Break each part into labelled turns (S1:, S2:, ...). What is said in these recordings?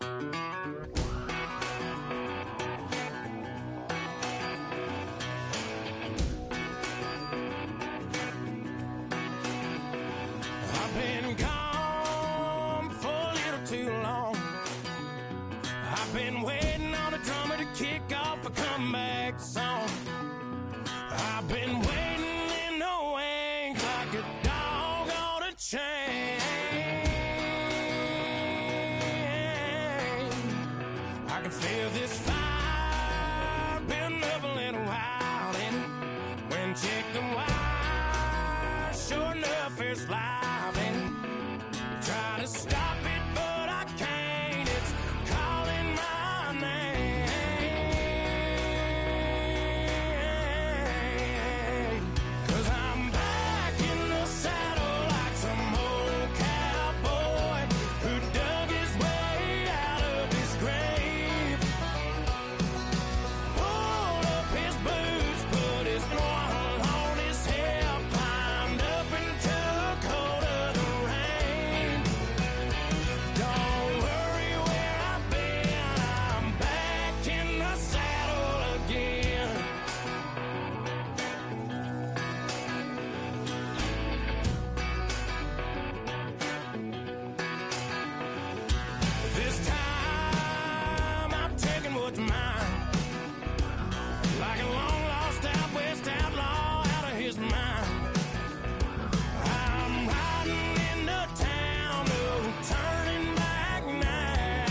S1: I've been gone for a little too long. I've been waiting on the drummer to kick off a comeback song. I've been waiting in the wings like a dog on a chain. I can feel this fire building up a little while, and when chicken wire, sure enough, it's live, and try to stop it, but I can't. It's calling my name. 'Cause I'm back in the saddle like some old cowboy who dug his way out of his grave. Pulled up his boots, put his one on his hip, climbed up into the cold of the rain. Don't worry where I've been, I'm back in the saddle again. This time I'm taking what's mine, like a long lost out west outlaw out of his mind. I'm riding into town, no turning back now.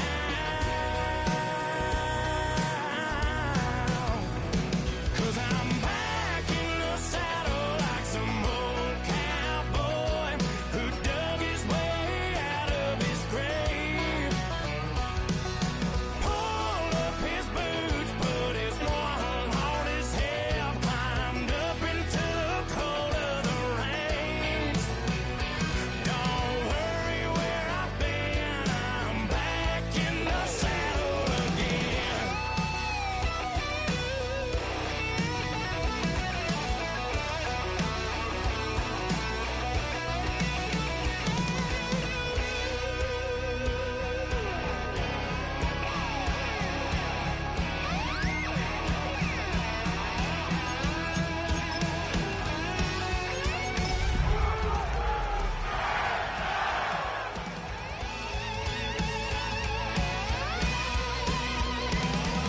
S1: 'Cause I'm back in the saddle like some old cowboy who dug his way out of his grave. Pulled up his boots, put his one on his hip, climbed up into the cold of the rains. Don't worry where I've been, I'm back in the saddle again.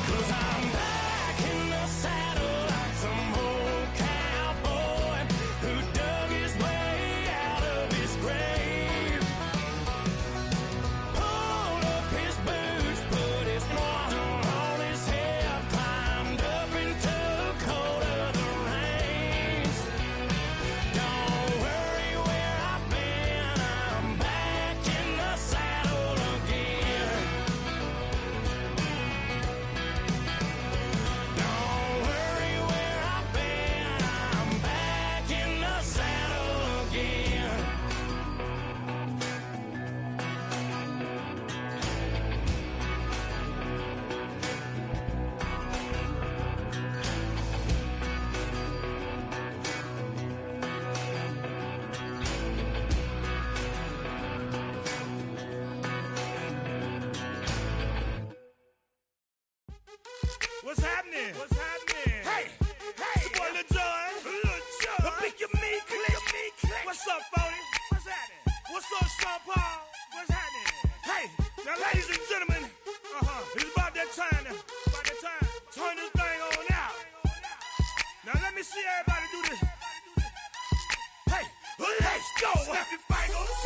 S1: Cause I'm back in the saddle like some old cowboy who dug his way out of his grave. Pulled up his boots, put his one on his hip, climbed up into the cold of the rains. Don't worry where I've been, I'm back in the saddle again. Don't worry where I've been, I'm back in the saddle again.
S2: What's happening? What's happening? Hey, hey, it's your boy Lil Jon. Lil Jon. The big your me click. What's up, Phony? What's happening? What's up, Sean Paul? What's happening? Hey, now, ladies and gentlemen, it's about that time. Turn this thing on out. Now let me see everybody do this. Hey, let's go. Snap your fingers,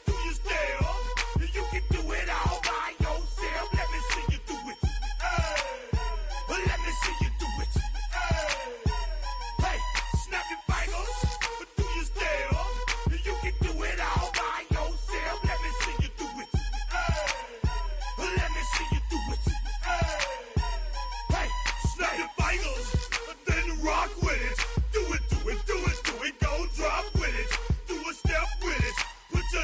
S2: do your step. You can do it all by yourself. Let me see you do it. Let me see you do it. Hey, snap your fingers, do your step. You can do it all by yourself. Let me see you do it. Let me see you do it. Hey, snap your fingers, then rock with it. Do it, do it, do it, do it. Go drop with it. Do a step with it. Put your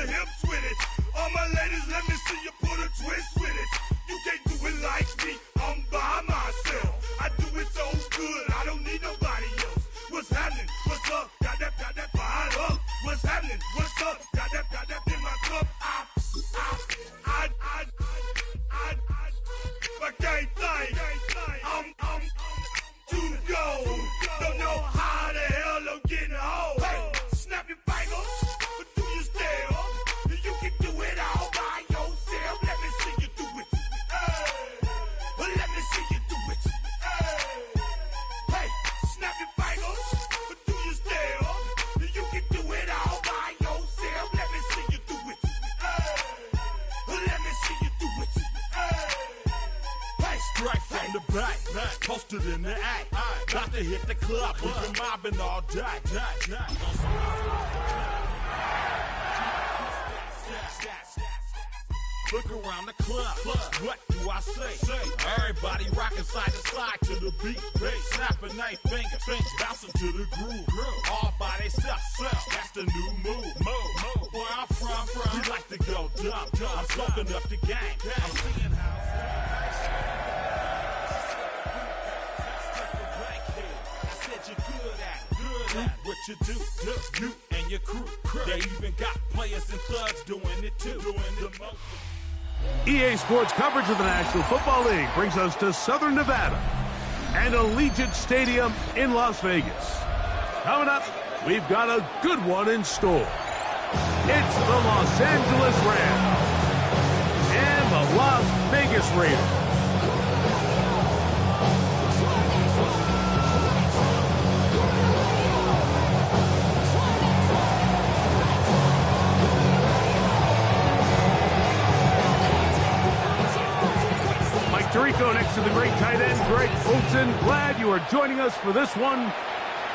S2: posted in the act. Got to hit the club, we've been mobbing all day. Look around the club, what do I say? Everybody rocking side to side to the beat. Snapping their fingers, bouncing to the groove. All by themselves, that's the new move. Where I'm from, we like to go dumb. I'm soaking up the game. I'm seeing how I said you're good at it. What you do, you and your crew. They even got players and thugs doing it too.
S3: EA Sports coverage of the National Football League brings us to Southern Nevada and Allegiant Stadium in Las Vegas. Coming up, we've got a good one in store. It's the Los Angeles Rams and the Las Vegas Raiders. Tirico next to the great tight end, Greg Olsen. Glad you are joining us for this one.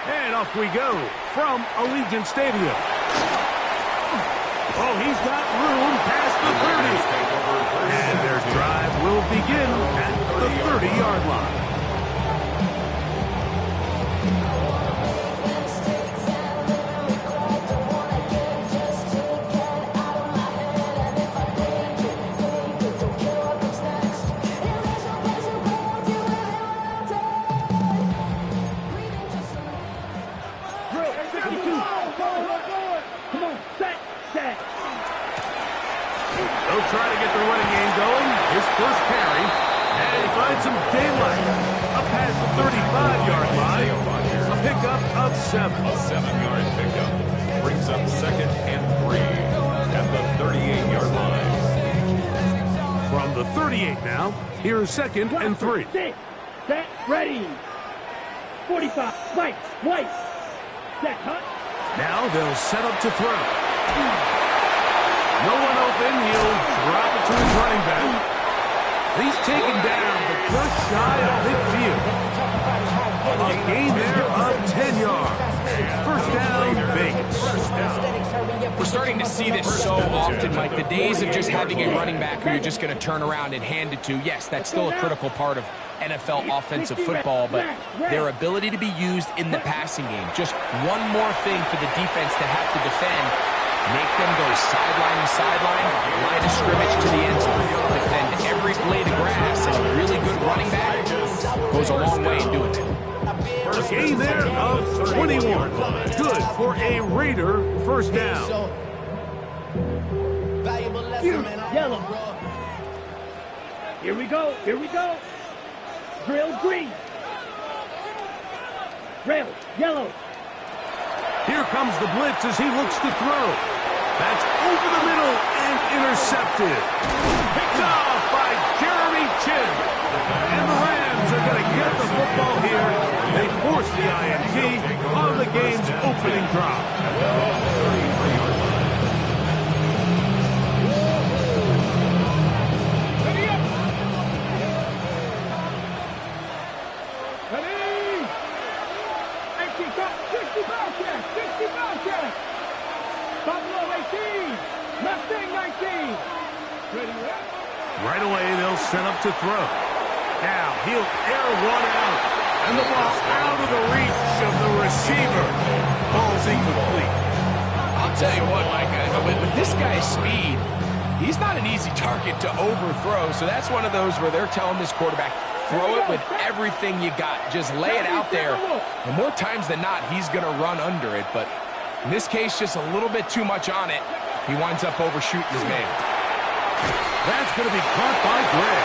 S3: And off we go from Allegiant Stadium. Oh, he's got room past the 30. And their drive will begin at the 30-yard line. They'll try to get the running game going. His first carry. And he finds some daylight. Up past the 35-yard line. A pickup of 7.
S4: A 7-yard pickup. Brings up 2nd and 3 at the 38-yard line.
S3: From the 38 now, here's 2nd and 3.
S5: Set, ready. 45, white. Set, hut.
S3: Now they'll set up to throw. No one open, he'll drop it to his running back. He's taken down, but just shy of midfield. A gain there of 10 yards. First down, Vegas.
S6: We're starting to see this so often, Mike. The days of just having a running back who you're just going to turn around and hand it to, yes, that's still a critical part of NFL offensive football, but their ability to be used in the passing game, just one more thing for the defense to have to defend. Make them go sideline to sideline, line of scrimmage to the end zone. Defend every blade of grass, and a really good running back goes a long way in doing it.
S3: A gain there of 21. Good for a Raider first down.
S5: Yellow. Here we go. Drill green. Rail, yellow.
S3: Here comes the blitz as he looks to throw. That's over the middle and intercepted. Picked off by Jeremy Chin. And the Rams are going to get the football here. They force the INT on the game's opening drive. Right away, they'll set up to throw. Now, he'll air one out. And the ball out of the reach of the receiver. Ball's incomplete.
S6: I'll tell you what, Mike, with this guy's speed, he's not an easy target to overthrow. So that's one of those where they're telling this quarterback, throw it with everything you got. Just lay it out there. And more times than not, he's going to run under it. But in this case, just a little bit too much on it. He winds up overshooting his man.
S3: That's going to be caught by Greg.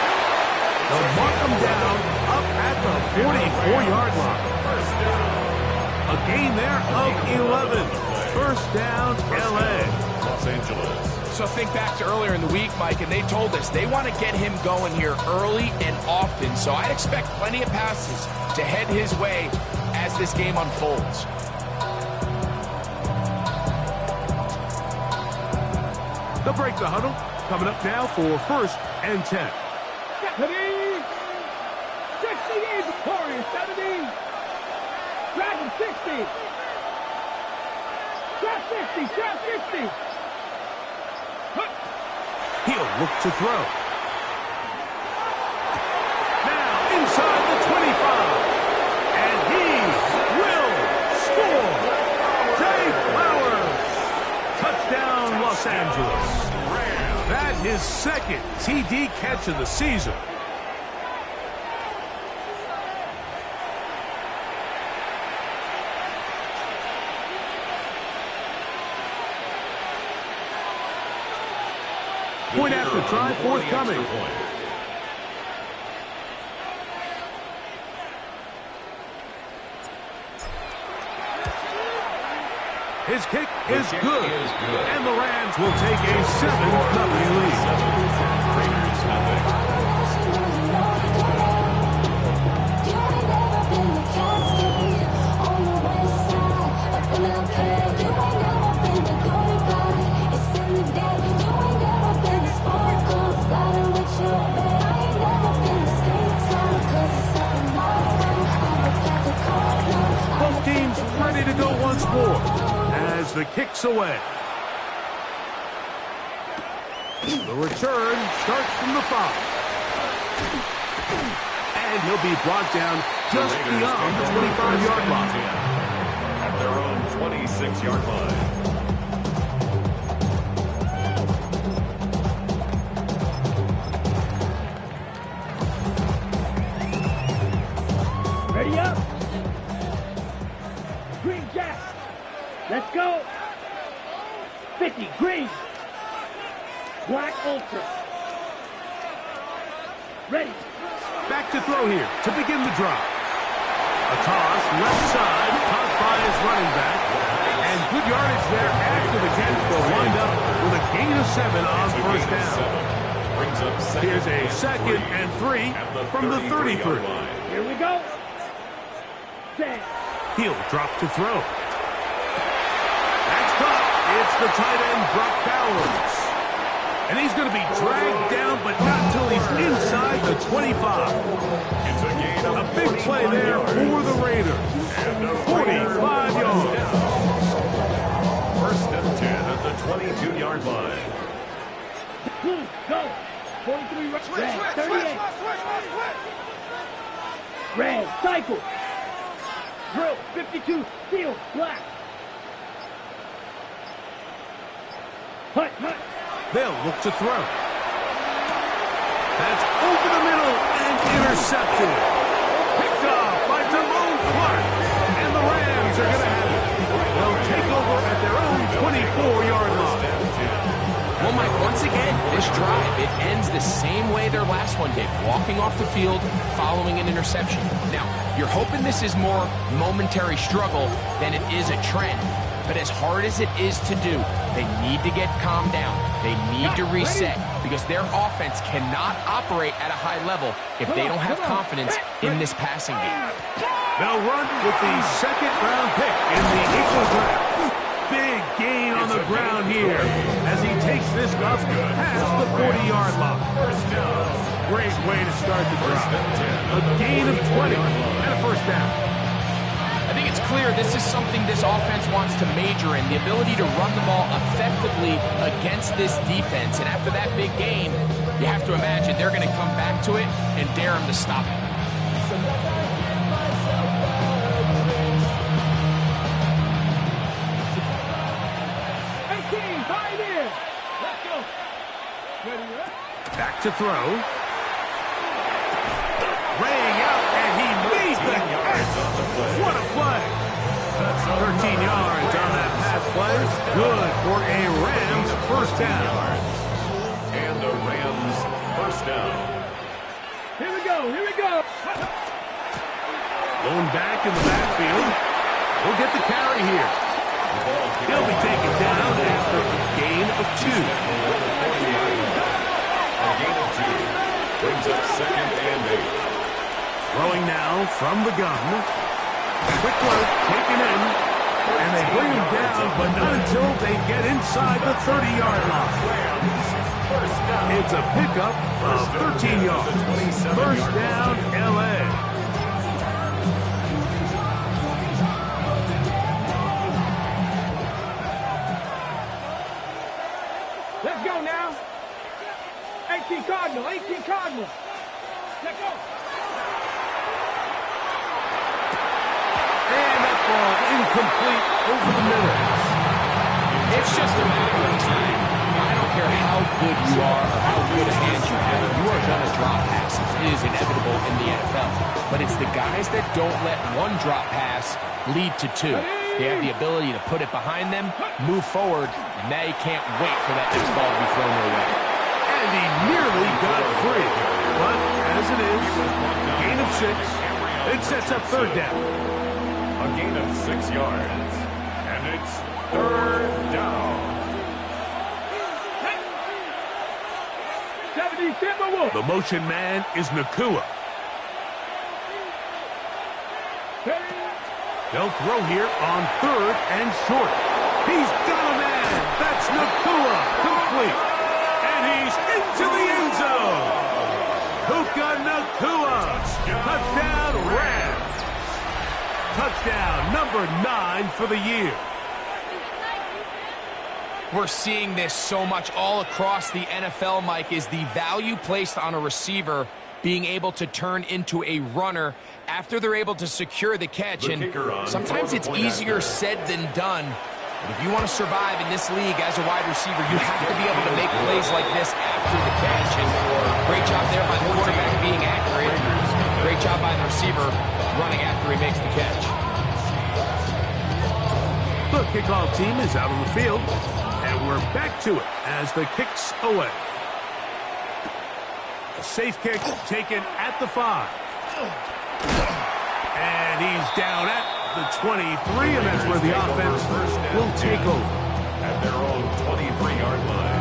S3: They'll mark him down up at the 44-yard line. A gain there of 11. First down, L.A.
S4: Los Angeles.
S6: So think back to earlier in the week, Mike, and they told us they want to get him going here early and often. So I'd expect plenty of passes to head his way as this game unfolds.
S3: They'll break the huddle. Coming up now for 1st and 10.
S5: Ready? 68 Victoria. Dragon 70. Dragon 60. Trap 50. Trap 50.
S3: He'll look to throw. Now inside the 25. And he will score. Zay Flowers. Touchdown, Los Angeles. That his second TD catch of the season. Point after try forthcoming. His kick is good. And the Rams will take a 7-0 lead. Both teams ready to go once more as the kick's away. The return starts from the 5. And he'll be brought down just beyond the 25-yard line.
S4: At their own 26-yard line.
S5: Ready up. Green Jack. Let's go. 50. Green. Black Ultra. Ready.
S3: Back to throw here to begin the drive. A toss left side, caught by his running back. And good yardage there after the catch. They'll wind up with a gain of 7 on first down. Here's a 2nd and 3 from the 33.
S5: Here we go. Set.
S3: He'll drop to throw. That's caught. It's the tight end, Brock Bowers. And he's going to be dragged down, but not till he's inside the 25.
S4: It's a gain of
S3: A big play there for the Raiders. 45 yards.
S4: First and 10 at the 22-yard line.
S5: Go. 43 red. 38. Red. Cycle. Drill. 52. Steel. Black. Hut. Hut.
S3: They'll look to throw. That's over the middle and intercepted. Picked off by Damone Clark. And the Rams are going to have it. They'll take over at their own 24-yard line.
S6: Well, Mike, once again, this drive, it ends the same way their last one did, walking off the field following an interception. Now, you're hoping this is more momentary struggle than it is a trend. But as hard as it is to do, they need to get calmed down. They need to reset because their offense cannot operate at a high level if they don't have confidence in this passing game.
S3: They'll run with the 2nd-round pick in the Eagles draft. Big gain on the ground here as he takes this up past the 40-yard line. Great way to start the drive. A gain of 20 and a first down.
S6: I think it's clear this is something this offense wants to major in, the ability to run the ball effectively against this defense. And after that big game, you have to imagine they're going to come back to it and dare them to stop it.
S3: Back to throw. Raying out, and he made the catch. What a play. 13 yards on that pass play. Good for a Rams first down.
S4: And the Rams first down.
S5: Here we go. Here we go.
S3: Going back in the backfield. We'll get the carry here. He'll be taken down after a gain of 2.
S4: Gain of 2 brings up 2nd and 8.
S3: Throwing now from the gun. Quick work taken in. And they bring him down, but not until they get inside the 30-yard line. It's a pickup of 13 yards. First down, L.A.
S5: Cardinal. 18 Cardinal. Let go.
S3: And that ball incomplete over the middle.
S6: It's just a matter of time. I don't care how good you are or how good a hand you have, you are going to drop passes. It is inevitable in the NFL. But it's the guys that don't let one drop pass lead to two. They have the ability to put it behind them, move forward, and they can't wait for that next ball to be thrown their way.
S3: And he nearly got free. But as it is, gain of 6, it sets up third down.
S4: A gain of 6 yards. And it's third down.
S3: The motion man is Nakua. They'll throw here on third and short. He's got a man. That's Nakua. Complete. And he's into the end zone. Puka Nakua. Touchdown Rams. Touchdown number 9 for the year.
S6: We're seeing this so much all across the NFL, Mike, is the value placed on a receiver being able to turn into a runner after they're able to secure the catch. And sometimes it's easier said than done. But if you want to survive in this league as a wide receiver, you have to be able to make plays like this after the catch. And great job there by the quarterback being accurate. Great job by the receiver running after he makes the catch.
S3: The kickoff team is out on the field. And we're back to it as the kick's away. A safe kick taken at the 5. And he's down at the 23, and that's where the offense will take over.
S4: At their own 23-yard line.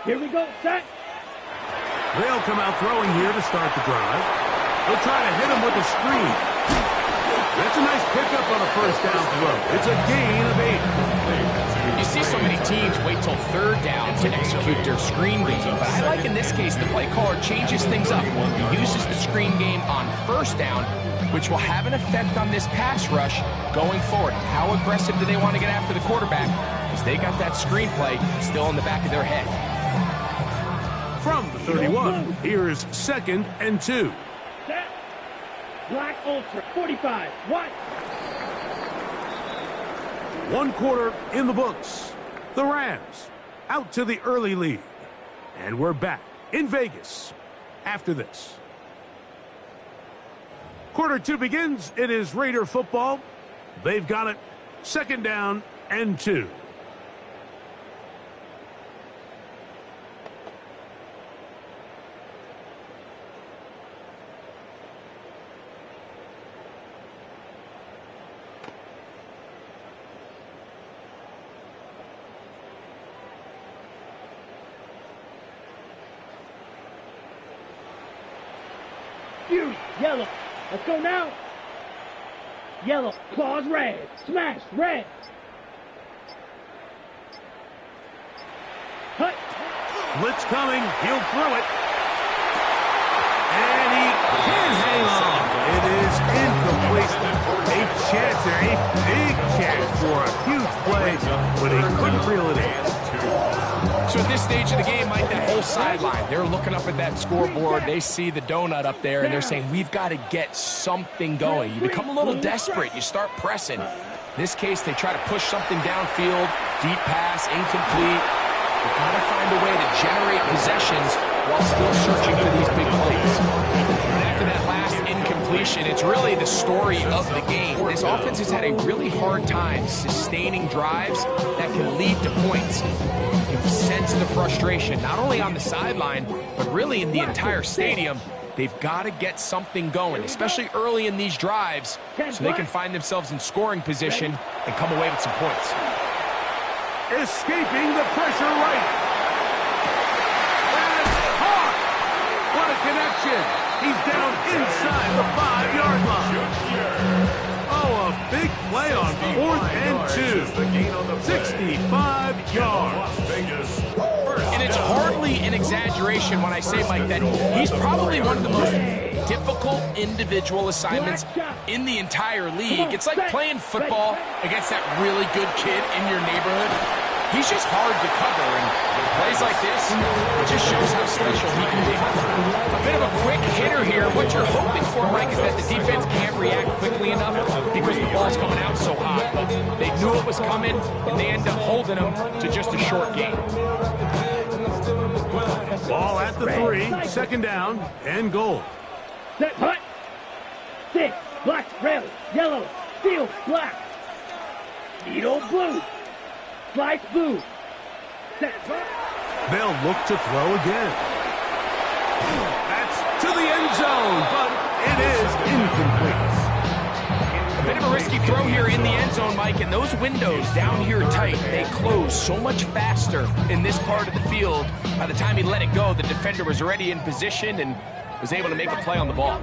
S5: Here we go, set.
S3: They'll come out throwing here to start the drive. They'll try to hit him with a screen. That's a nice pickup on a first down throw. It's a gain of 8.
S6: You see so many teams wait till third down to execute their screen game, but I like in this case the play caller changes things up. He uses the screen game on first down, which will have an effect on this pass rush going forward. How aggressive do they want to get after the quarterback? Because they got that screen play still in the back of their head.
S3: From the 31, here's 2nd and 2.
S5: Set. Black Ultra, 45. What?
S3: 1 quarter in the books. The Rams out to the early lead. And we're back in Vegas after this. Quarter 2 begins. It is Raider football. They've got it. 2nd down and 2.
S5: Yellow. Let's go now. Yellow. Claws red. Smash. Red. Hut.
S3: Blitz coming. He'll throw it. And he can hang on. It is incomplete. A chance there. A big chance for a huge play, but he couldn't reel it in.
S6: So at this stage of the game, Mike, that whole sideline, they're looking up at that scoreboard. They see the donut up there, and they're saying, we've got to get something going. You become a little desperate. You start pressing. In this case, they try to push something downfield. Deep pass, incomplete. They've got to find a way to generate possessions while still searching for these big plays. And after that last incompletion, it's really the story of the game. This offense has had a really hard time sustaining drives that can lead to points. You can sense the frustration, not only on the sideline, but really in the entire stadium. They've got to get something going, especially early in these drives, so they can find themselves in scoring position and come away with some points.
S3: Escaping the pressure right. That's caught. What a connection. He's down inside the 5-yard line. Oh, a big play on 4th and 2. 65 yards.
S6: In a it's hardly an exaggeration when I say, Mike, that he's probably one of the most difficult individual assignments in the entire league. It's like playing football against that really good kid in your neighborhood. He's just hard to cover, and plays like this, it just shows how special he can be. A bit of a quick hitter here. What you're hoping for, Mike, is that the defense can't react quickly enough because the ball's coming out so hot. But they knew it was coming, and they end up holding him to just a short game.
S3: Ball at the 3, 2nd down, and goal.
S5: Set, hut. 6, black, red, yellow, steel, black. Needle, blue. Slice, blue. Set, hut.
S3: They'll look to throw again. That's to the end zone, but it is incomplete.
S6: A bit of a risky throw here in the end zone, Mike, and those windows down here tight, they close so much faster in this part of the field. By the time he let it go, the defender was already in position and was able to make a play on the ball.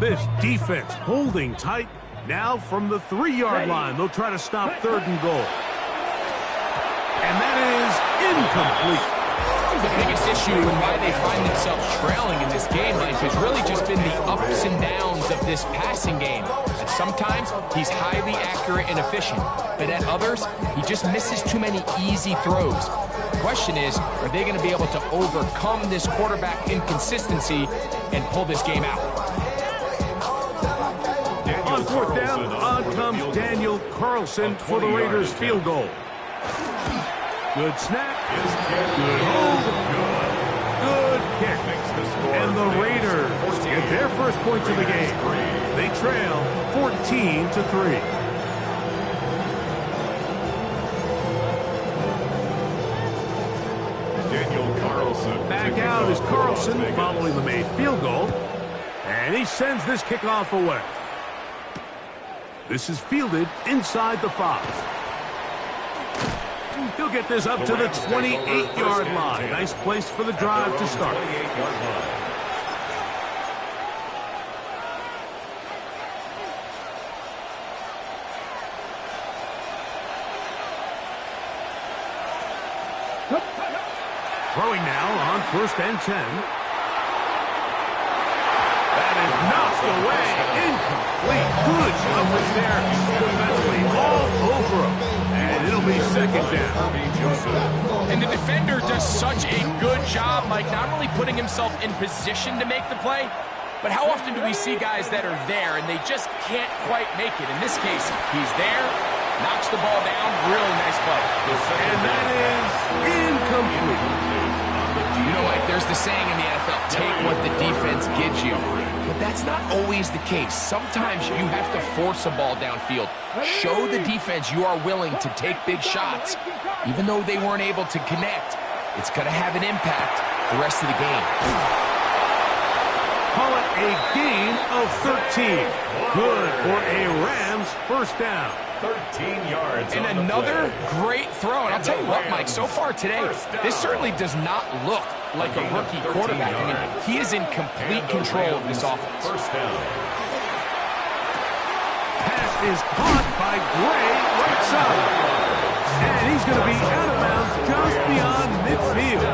S3: This defense holding tight. Now from the 3-yard line, they'll try to stop 3rd and goal. And that is incomplete.
S6: The biggest issue and why they find themselves trailing in this game, Mike, has really just been the ups and downs of this passing game. And sometimes he's highly accurate and efficient, but at others, he just misses too many easy throws. The question is, are they going to be able to overcome this quarterback inconsistency and pull this game out?
S3: On 4th down, on comes Daniel Carlson for the Raiders field goal. Good snap, good hold, good kick. And the Raiders get their first points of the game. They trail 14-3.
S4: Daniel Carlson.
S3: Back out is Carlson following the made field goal. And he sends this kickoff away. This is fielded inside the 5. He'll get this up to the 28-yard line. Nice place for the drive to start. Throwing now on 1st and 10. That is knocked away. Incomplete. Good coverage there. Defensively all over him. And it'll be 2nd down.
S6: And the defender does such a good job, Mike, not only putting himself in position to make the play, but how often do we see guys that are there and they just can't quite make it? In this case, he's there, knocks the ball down, really nice play.
S3: And that is incomplete.
S6: You know, Mike, there's the saying in the NFL, take what the defense gives you. But that's not always the case. Sometimes you have to force a ball downfield. Show the defense you are willing to take big shots. Even though they weren't able to connect, it's going to have an impact the rest of the game.
S3: Call it a gain of 13. Good for a Rams first down.
S4: 13 yards.
S6: And another great throw. And I'll tell you what, Mike, so far today, this certainly does not look like a rookie quarterback. I mean, he is in complete control of this offense.
S4: First down.
S3: Pass is caught by Gray right side. And he's going to be out of bounds just beyond midfield.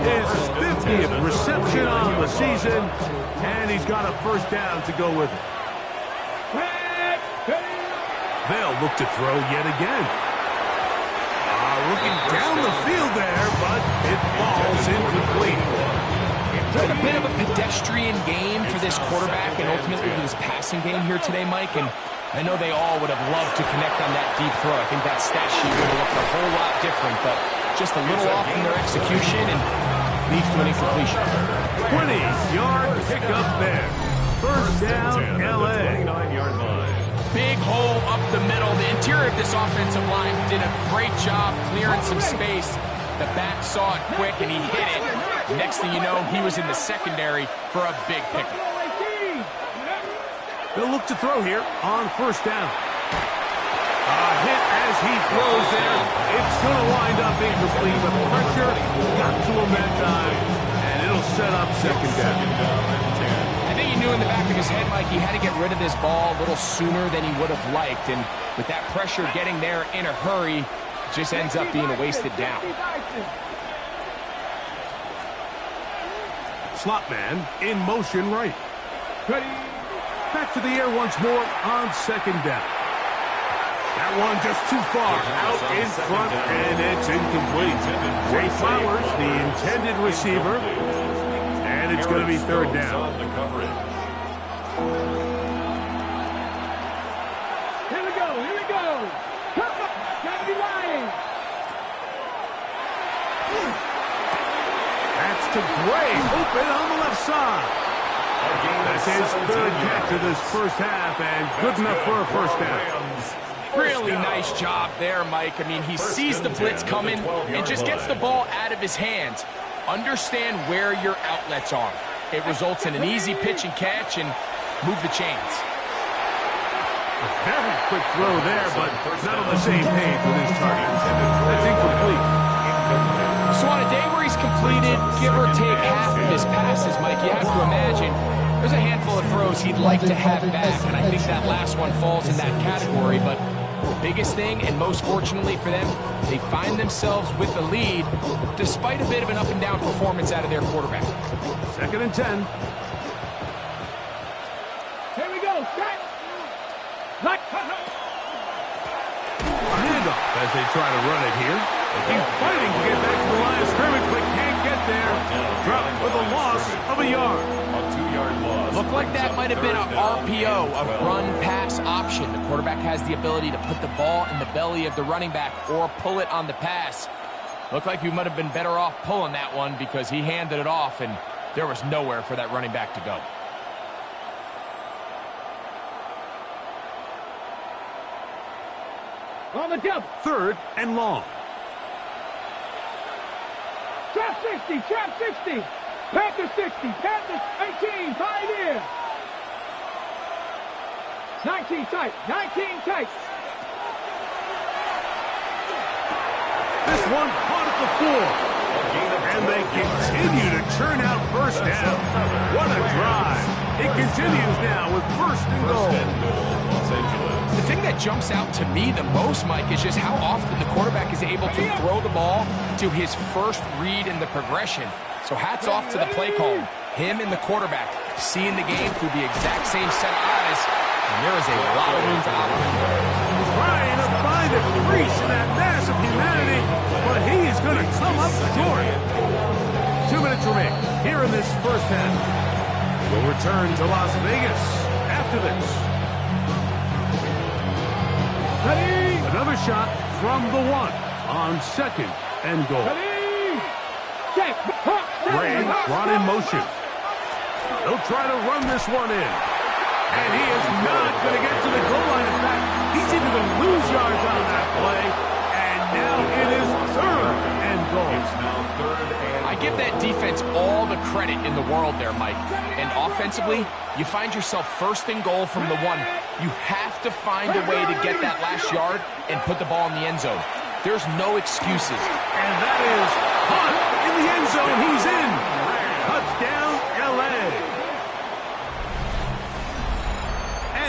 S3: His 50th reception on the season, and he's got a first down to go with it. They'll look to throw yet again. Looking down the field there, but it falls incomplete.
S6: It's been a bit of a pedestrian game for this quarterback and ultimately this passing game here today, Mike. And I know they all would have loved to connect on that deep throw. I think that stat sheet would have looked a whole lot different, but just a little off in their execution and leads to an incompletion.
S3: 20-yard pickup there. First down, L.A.
S4: 29-yard line.
S6: Big hole up the middle. The interior of this offensive line did a great job clearing some space. The back saw it quick, and he hit it. Next thing you know, he was in the secondary for a big pickup.
S3: They'll look to throw here on first down. A hit as he throws there. It's going to wind up incomplete, but pressure got to him that time, and it'll set up second down.
S6: I think he knew in the back of his head, Mike, he had to get rid of this ball a little sooner than he would have liked. And with that pressure getting there in a hurry, just ends up being a wasted down.
S3: Slot man in motion right. Ready. Back to the air once more on second down. That one just too far. Out in front, and it's incomplete. Jay Flowers, the intended receiver. And it's going to be third down.
S5: Here we go, here we go. Come on, gotta be lying.
S3: That's to Gray, open on the left side. That's his third catch of this first half, and good enough for a first down.
S6: Really nice job there, Mike. I mean, he sees the blitz coming and just gets the ball out of his hands. Understand where your outlets are. It results in an easy pitch and catch and move the chains.
S3: A very quick throw there, but not on the same page with his target. That's incomplete.
S6: So on a day where he's completed, give or take half of his passes, Mike, you have to imagine there's a handful of throws he'd like to have back, and I think that last one falls in that category. But the biggest thing, and most fortunately for them, they find themselves with the lead despite a bit of an up-and-down performance out of their quarterback.
S3: 2nd and 10.
S5: Here we go, set. Right.
S3: A handoff as they try to run it here. He's fighting to get back to the line of scrimmage, but can't get there. Dropped for the loss of a yard.
S4: A 2-yard loss.
S6: Looked like that might have been a RPO, a run-pass option. The quarterback has the ability to put the ball in the belly of the running back or pull it on the pass. Looked like we might have been better off pulling that one because he handed it off, and there was nowhere for that running back to go.
S5: On the jump.
S3: 3rd and long.
S5: Trap 60, trap 60. Panthers 60, Panthers 18, Pioneer. 19 tight, 19 tight.
S3: This one caught at the 4. And they continue to churn out first down. What a drive. It continues now with 1st and goal.
S4: Los Angeles.
S6: The thing that jumps out to me the most, Mike, is just how often the quarterback is able to throw the ball to his first read in the progression. So hats off to the play caller. Him and the quarterback seeing the game through the exact same set of eyes, and there is a lot of room to operate.
S3: Trying to find a crease in that mass of humanity, but he is going to come up short. 2 minutes remain here in this first half. We'll return to Las Vegas after this.
S5: Ready.
S3: Another shot from the 1 on 2nd and goal.
S5: Ready. Set.
S3: Ray brought in motion. They'll try to run this one in. And he is not going to get to the goal line. In fact, he's even going to lose yards on that play. And now it is 3rd and goal.
S4: It's now 3rd and
S6: I give that defense all the credit in the world there, Mike. And offensively, you find yourself 1st and goal from the 1. You have to find a way to get that last yard and put the ball in the end zone. There's no excuses.
S3: And that is caught in the end zone. He's in. Touchdown, L.A.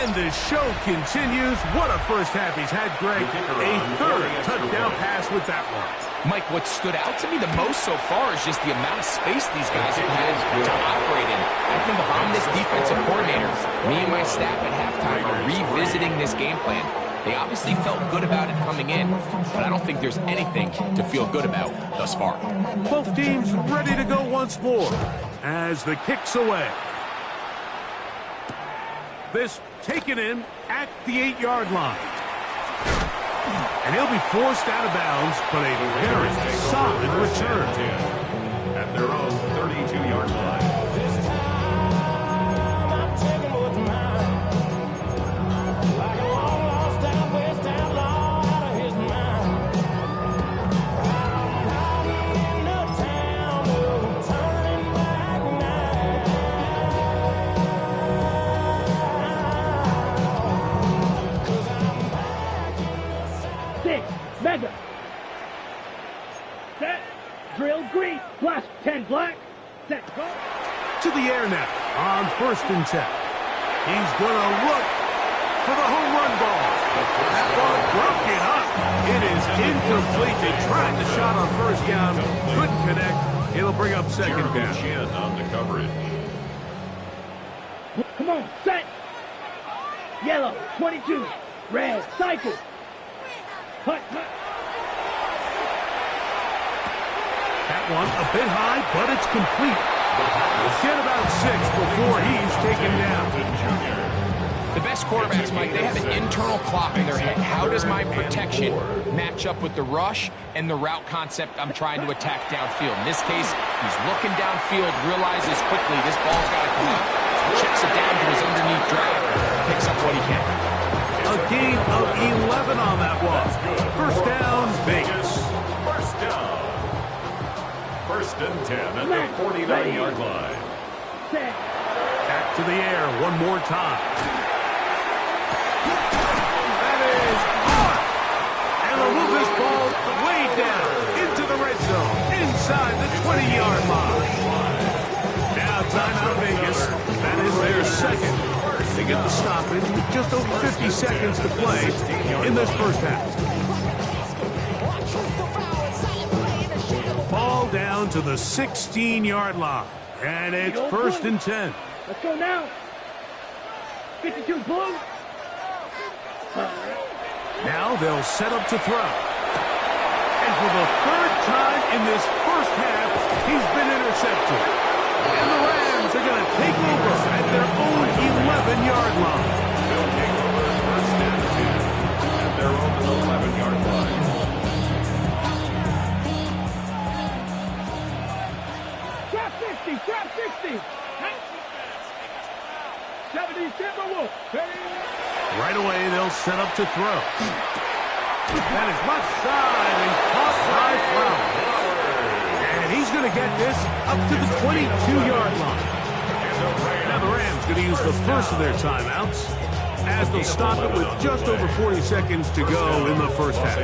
S3: And the show continues. What a first half he's had, Greg. A 3rd touchdown pass with that one.
S6: Mike, what stood out to me the most so far is just the amount of space these guys have had to operate in. I think if I'm this defensive coordinator, me and my staff at halftime are revisiting this game plan. They obviously felt good about it coming in, but I don't think there's anything to feel good about thus far.
S3: Both teams ready to go once more as the kick's away. This taken in at the 8-yard line. And he'll be forced out of bounds, but a very solid return.
S4: at their own 32-yard line.
S1: This time I'm taking what's mine. Like a long lost out west outlaw out of his mind. I'm riding into town, no turning back now. 'Cause I'm back in the south.
S5: 6, mega. Set, drill, green, flash, 10 black, set, go.
S3: To the air now on 1st and 10. He's going to look for the home run ball. That ball broken up. It is incomplete. They tried the shot on 1st down, couldn't connect. It'll bring up second down.
S4: Chin on the coverage.
S5: Come on, set. Yellow, 22. Red, cycle. Hut.
S3: That one a bit high, but it's complete. Get about 6 before he's taken down.
S6: The best quarterbacks, Mike, they have an internal clock in their head. How does my protection match up with the rush and the route concept I'm trying to attack downfield? In this case, he's looking downfield, realizes quickly this ball's got to come out, checks it down to his underneath drag, picks up what he can.
S3: A gain of 11 on that one. First down, Vegas.
S4: First down. First and 10 at the 49-yard line.
S3: Back to the air one more time. That is on. And they'll move this ball way down into the red zone, inside the 20-yard line. Now timeout Vegas. That is their second. They get the stoppage with just over 50 seconds to play in this first half. Ball down to the 16-yard line. And it's first and 10.
S5: Let's go now. 52 blue.
S3: Now they'll set up to throw. And for the third time in this first half, he's been intercepted. And the Rams are going to take over at their own 11-yard line.
S4: They'll take over first and 10 at their own 11-yard line.
S5: Trap 60, trap 60. 70 Timberwolves.
S3: Right away, they'll set up to throw. That is left side and caught by Flowers. And he's going to get this up to the 22-yard line. Now the Rams going to use the first of their timeouts as they'll stop it with just over 40 seconds to go in the first half.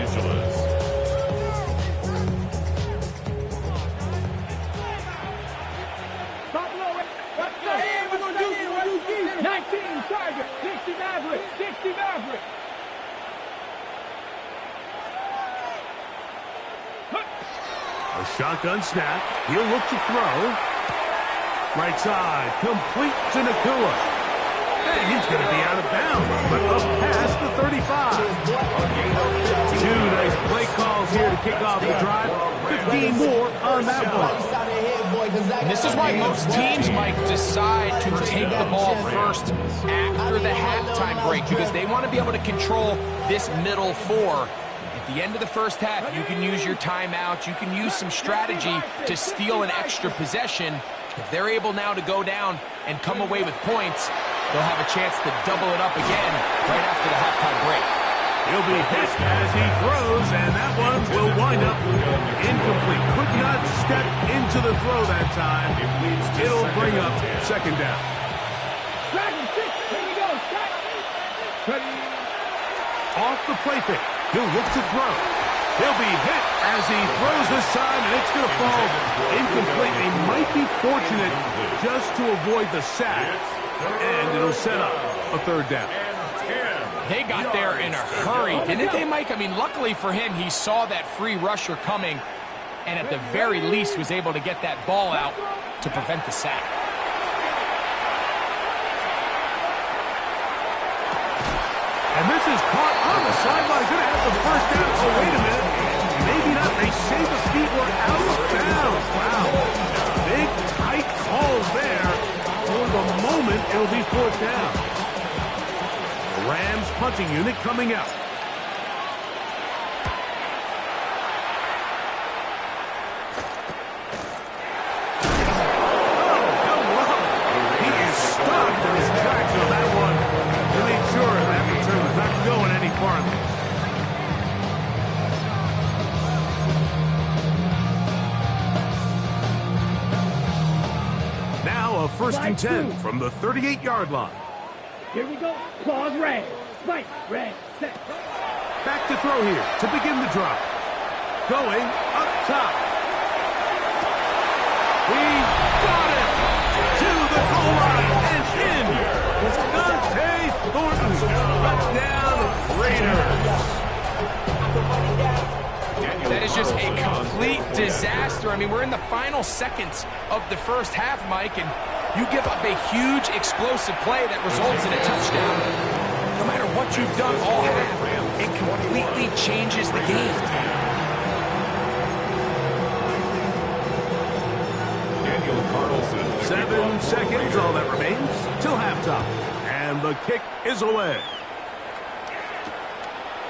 S5: 19 Tiger, 60 Maverick, 60 Maverick.
S3: A shotgun snap. He'll look to throw. Right side, complete to Nakua. And he's going to be out of bounds, but up past the 35. Two nice play calls here to kick off the drive. 15 more on that one.
S6: And this is why most teams might decide to take the ball first after the halftime break, because they want to be able to control this middle four. At the end of the first half, you can use your timeout, you can use some strategy to steal an extra possession. If they're able now to go down and come away with points, they'll have a chance to double it up again right after the halftime break.
S3: He'll be hit as he throws, and that one will wind up incomplete. Could not step into the throw that time. It'll bring up second down.
S5: Dragon 6, here we go. Ready.
S3: Off the play fake. He'll look to throw. He'll be hit as he throws this time, and it's going to fall incomplete. They might be fortunate just to avoid the sack, and it'll set up a third down.
S6: They got there in a hurry, didn't they, Mike? I mean, luckily for him, he saw that free rusher coming, and at the very least was able to get that ball out to prevent the sack.
S3: And this is caught on the sideline. Going to have the first down. Oh, wait a minute. Maybe not. They say the feet were out of bounds. Wow. Big, tight calls there. For the moment, it'll be fourth down. The Rams punting unit coming out. First and 10 from the 38-yard line.
S5: Here we go. Claws red. Spike red. Set.
S3: Back to throw here to begin the drive. Going up top. He's got it to the goal line and in. Dante Thornton. Touchdown Raiders.
S6: That is just a complete disaster. I mean, we're in the final seconds of the first half, Mike, and you give up a huge explosive play that results in a touchdown. No matter what you've done all half, it completely changes the game.
S3: 7 seconds, all that remains till halftime. And the kick is away.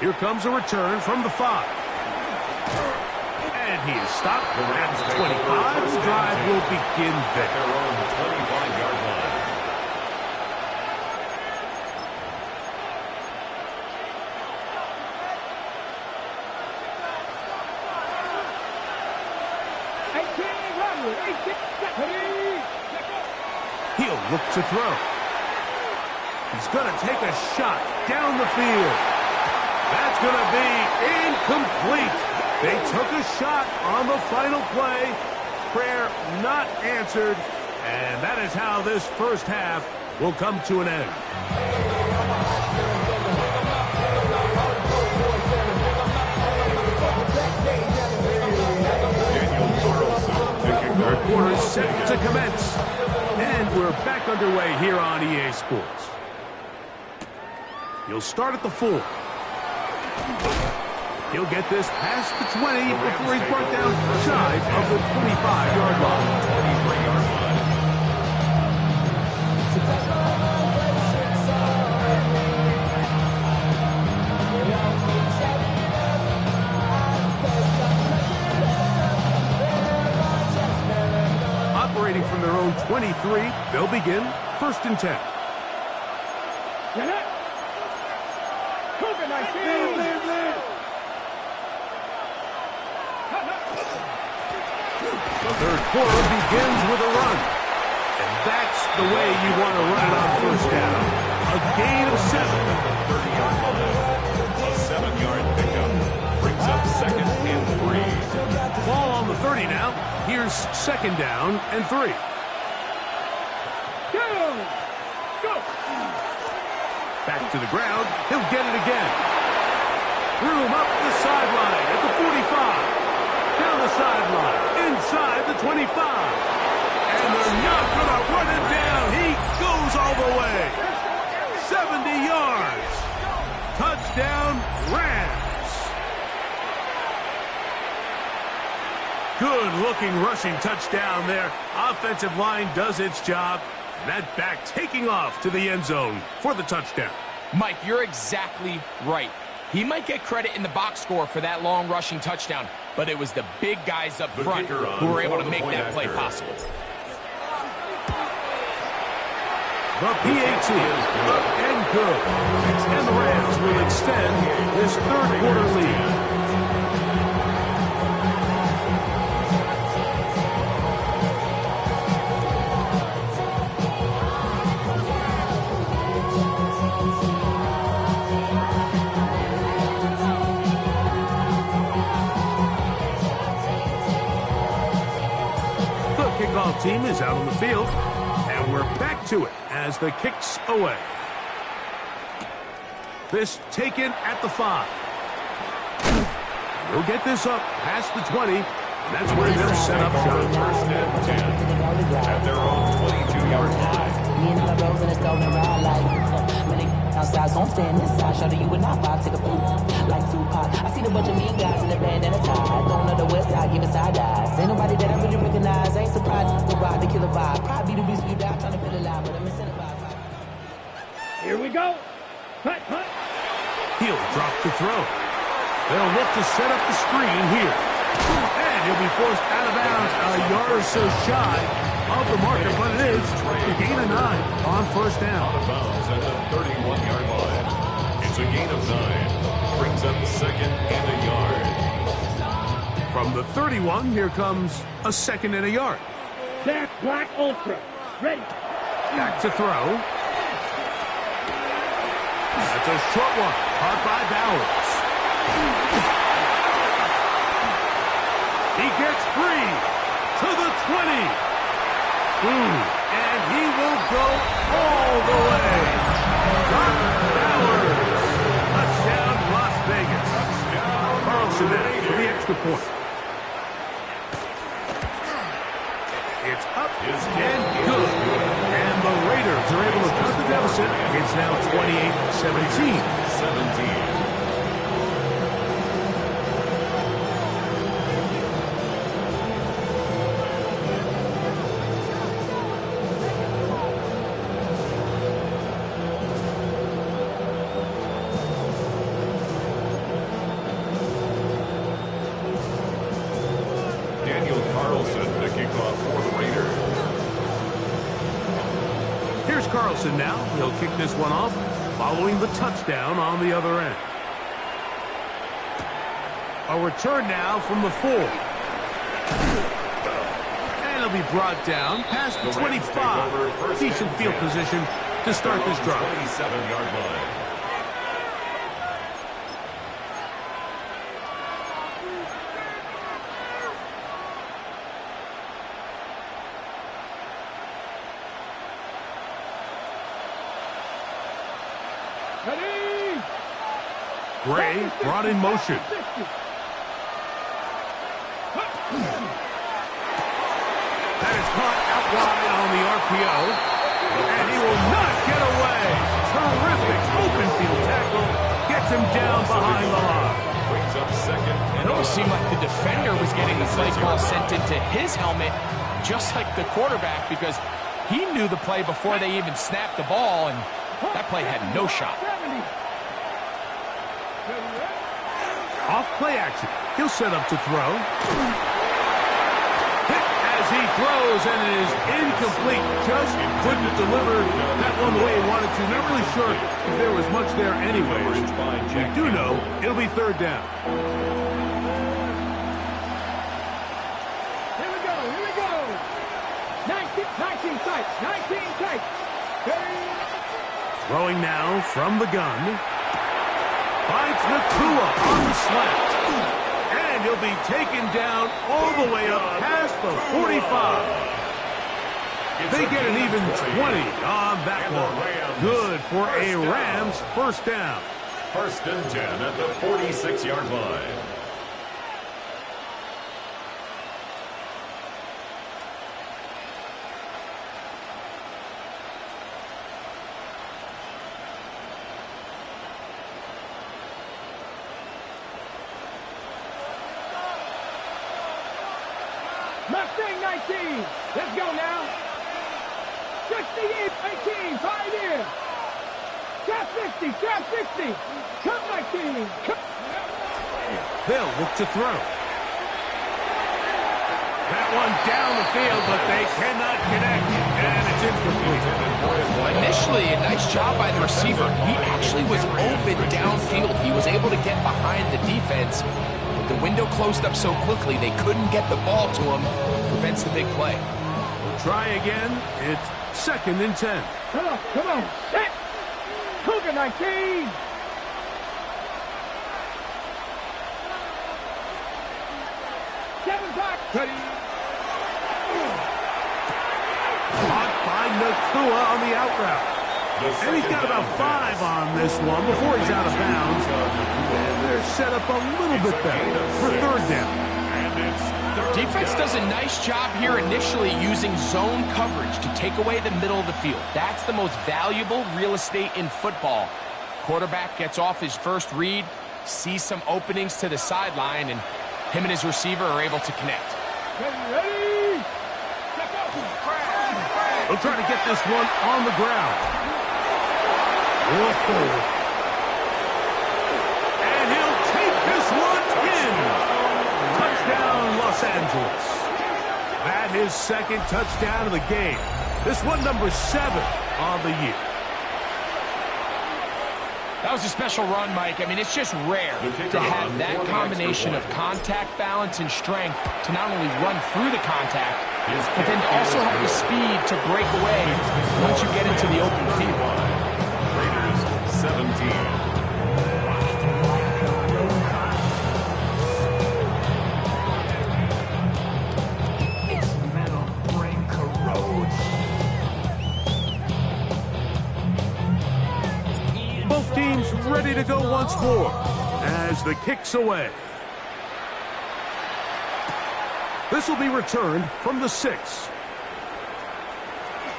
S3: Here comes a return from the 5. And he is stopped at the 25. The drive will begin there.
S4: Their own 25-yard line.
S3: He'll look to throw. He's going to take a shot down the field. That's going to be incomplete. They took a shot on the final play. Prayer not answered. And that is how this first half will come to an end. Third quarter is set to commence. And we're back underway here on EA Sports. He'll start at the 4. He'll get this past the 20 before he's brought down shy of the 25-yard line.
S4: 23-yard line.
S3: Operating from their own 23, they'll begin 1st and 10. The third quarter begins with a run. And that's the way you want to run it on first down. A gain of 7.
S4: 30-yard line. A 7-yard pickup. Brings up 2nd and 3.
S3: Ball on the 30 now. Here's 2nd down and 3.
S5: Go!
S3: Back to the ground. He'll get it again. Room up the sideline at the 45. Down the sideline. Inside the 25. And they're not going to run it down. He goes all the way. 70 yards. Touchdown, Rams. Good-looking rushing touchdown there. Offensive line does its job. And that back taking off to the end zone for the touchdown.
S6: Mike, you're exactly right. He might get credit in the box score for that long rushing touchdown, but it was the big guys up front who were able to make that play possible.
S3: The PAT is up and good. And the Rams will extend this third quarter lead. Kickoff team is out on the field, and we're back to it as the kick's away. This taken at the 5. He'll get this up past the 20, and that's where they'll set up shop.
S4: 1st and 10 at their own 22-yard line.
S7: Me and my bros in the store and ride like outside, so I'm staying inside. Show you would not buy, take a food like Tupac. I see a bunch of mean guys in the band and a tie. Don't know the west side, give it side eyes. Ain't nobody that I really recognize. Ain't surprised to ride the killer vibe. Probably the reason you die trying to feel alive, but I'm incentivized.
S5: Here we go. Cut.
S3: He'll drop to throw. They'll look to set up the screen here. And he'll be forced out of bounds a yard or so shy of the marker, but it is a gain of 9 on 1st down.
S4: Out of bounds at the 31-yard line. It's a gain of 9. Brings up 2nd and a yard.
S3: From the 31, here comes a 2nd and a yard.
S5: Jack Black Ultra. Ready.
S3: Back to throw. That's a short one. Caught by Bowers. He gets free to the 20. And he will go all the way. Brock Bowers. Touchdown, Las Vegas. Carlson there for the extra point.
S4: 17.
S3: Carlson now. He'll kick this one off, following the touchdown on the other end. A return now from the 4. And it'll be brought down past the 25. Decent field position to start this drive.
S4: 27-yard line.
S3: Gray brought in motion. That is caught out wide on the RPO. And he will not get away. Terrific open field tackle. Gets him down behind the line.
S4: Brings up second.
S6: It almost seemed like the defender was getting the play call sent into his helmet, just like the quarterback, because he knew the play before they even snapped the ball, and that play had no shot.
S3: Off play action. He'll set up to throw. Hit as he throws, and it is incomplete. Just couldn't deliver that one the way he wanted to. Not really sure if there was much there anyway. We do know it'll be third down.
S5: Here we go. 19 types.
S3: Throwing now from the gun. Finds Nakua on the slant. And he'll be taken down all the way up past the 45. They get an even 20 on that one. Good for a Rams first down.
S4: 1st and 10 at the 46-yard line.
S5: Mustang 19. Let's go now. 18, 5 in. Trap 60. Come 19.
S3: They'll look to throw. That one down the field, but they cannot connect. And it's incomplete.
S6: Initially, a nice job by the receiver. He actually was open downfield. He was able to get behind the defense. The window closed up so quickly they couldn't get the ball to him. Prevents the big play.
S3: We'll try again. It's 2nd and 10.
S5: Come on. Set. Cougar 19. Ready.
S3: Caught by Nakua on the out route. And he's got about 5 on this one before he's out of bounds. And they're set up a little bit better for third down.
S6: Defense does a nice job here initially using zone coverage to take away the middle of the field. That's the most valuable real estate in football. Quarterback gets off his first read, sees some openings to the sideline, and him and his receiver are able to connect.
S5: Ready.
S3: They'll try to get this one on the ground. Whoa. And he'll take this one in. Touchdown, Los Angeles. That is 2nd touchdown of the game. This one number 7 on the year.
S6: That was a special run, Mike. I mean, it's just rare to have that combination of contact balance and strength to not only run through the contact, but then to also have the speed to break away once you get into the open field.
S4: Raiders 17.
S3: Both teams ready to go once more as the kick's away. This will be returned from the 6.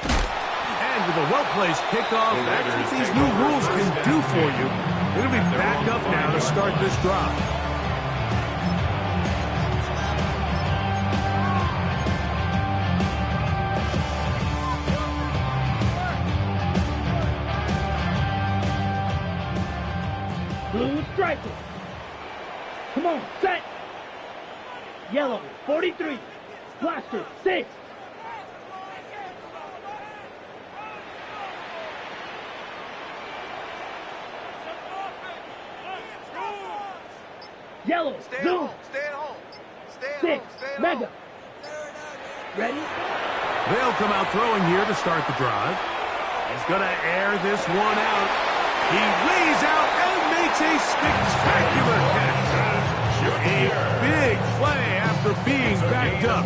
S3: And with a well-placed kickoff. That's what these new rules can do for you. They're going to be back up now to start this drive.
S5: Blue striker. Come on, set. Yellow, 43. Blaster, 6. Yellow,
S8: Stay
S5: zoom.
S8: home. Stay at home. Stay at
S5: 6.
S8: home. Stay at
S5: Mega.
S8: home.
S5: Ready?
S3: They'll come out throwing here to start the drive. He's going to air this one out. He lays out and makes a spectacular catch. A big play after being backed up.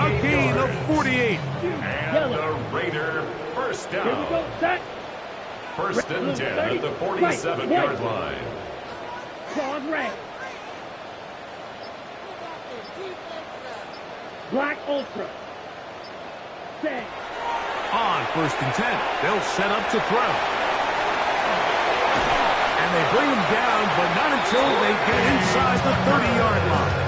S3: A gain of 48.
S4: And the Raider first
S5: Here we
S4: down.
S5: go, set.
S4: First and 10 at the 47-yard
S5: Right.
S4: line.
S5: Claws red. Black Ultra. Set.
S3: On first and 10, they'll set up to throw. And they bring him down, but not until they get inside the 30-yard line.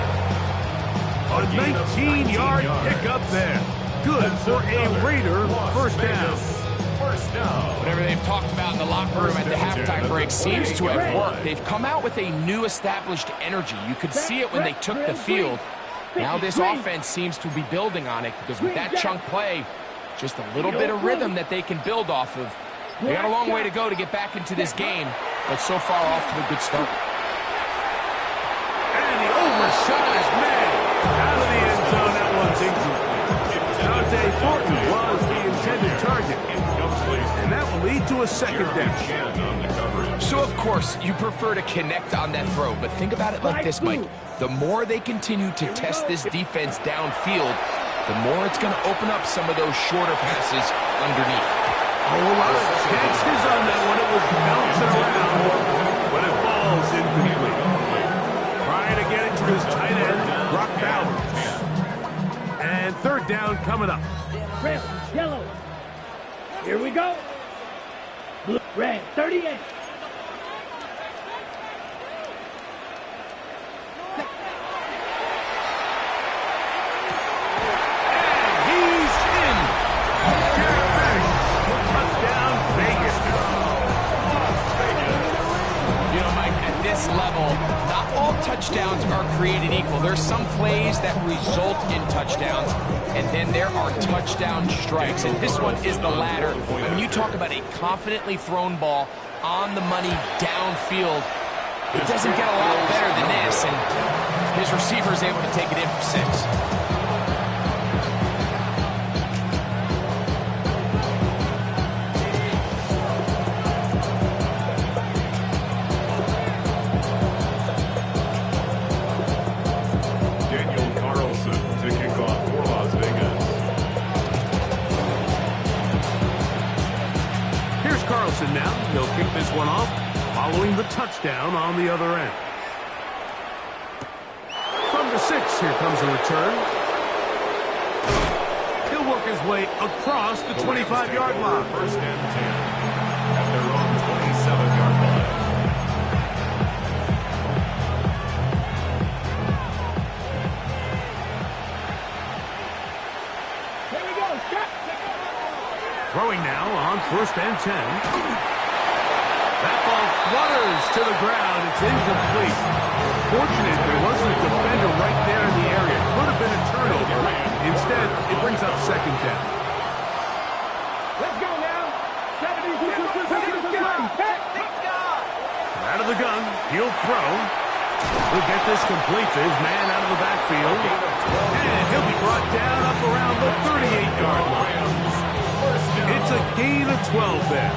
S3: A 19-yard pickup there. Good for a Raider first down.
S4: First down.
S6: Whatever they've talked about in the locker room at the halftime break seems to have worked. They've come out with a new established energy. You could see it when they took the field. Now this offense seems to be building on it because with that chunk play, just a little bit of rhythm that they can build off of. They got a long way to go to get back into this game, but so far off to a good start.
S3: And he overshot his man. Out of the end zone, that one's incomplete. Dante Thornton was the intended target. And that will lead to a second down.
S6: So, of course, you prefer to connect on that throw, but think about it like this, Mike. The more they continue to test this defense downfield, the more it's going to open up some of those shorter passes underneath.
S3: A lot of chances on that one. It was bouncing around, but it falls incomplete. Trying to get it to his tight end, Brock Bowers. And third down coming up.
S5: Red, yellow. Here we go. Blue, red, 38.
S6: Level, not all touchdowns are created equal. There's some plays that result in touchdowns, and then there are touchdown strikes, and this one is the latter. When you talk about a confidently thrown ball on the money downfield, it doesn't get a lot better than this, and his receiver is able to take it in for 6.
S3: Now he'll kick this one off following the touchdown on the other end. From the 6, here comes a return. He'll work his way across the 25-yard line.
S4: First and 10 at their own 27-yard line.
S5: Here we go, shot.
S3: Throwing now on first and 10. That ball flutters to the ground. It's incomplete. Fortunate there wasn't a defender right there in the area. Could have been a turnover. Instead, it brings up second down.
S5: Let's go now. 70.
S3: Out of the gun, he'll throw. He'll get this complete to his man out of the backfield. And he'll be brought down up around the 38-yard line. It's a gain of 12 there.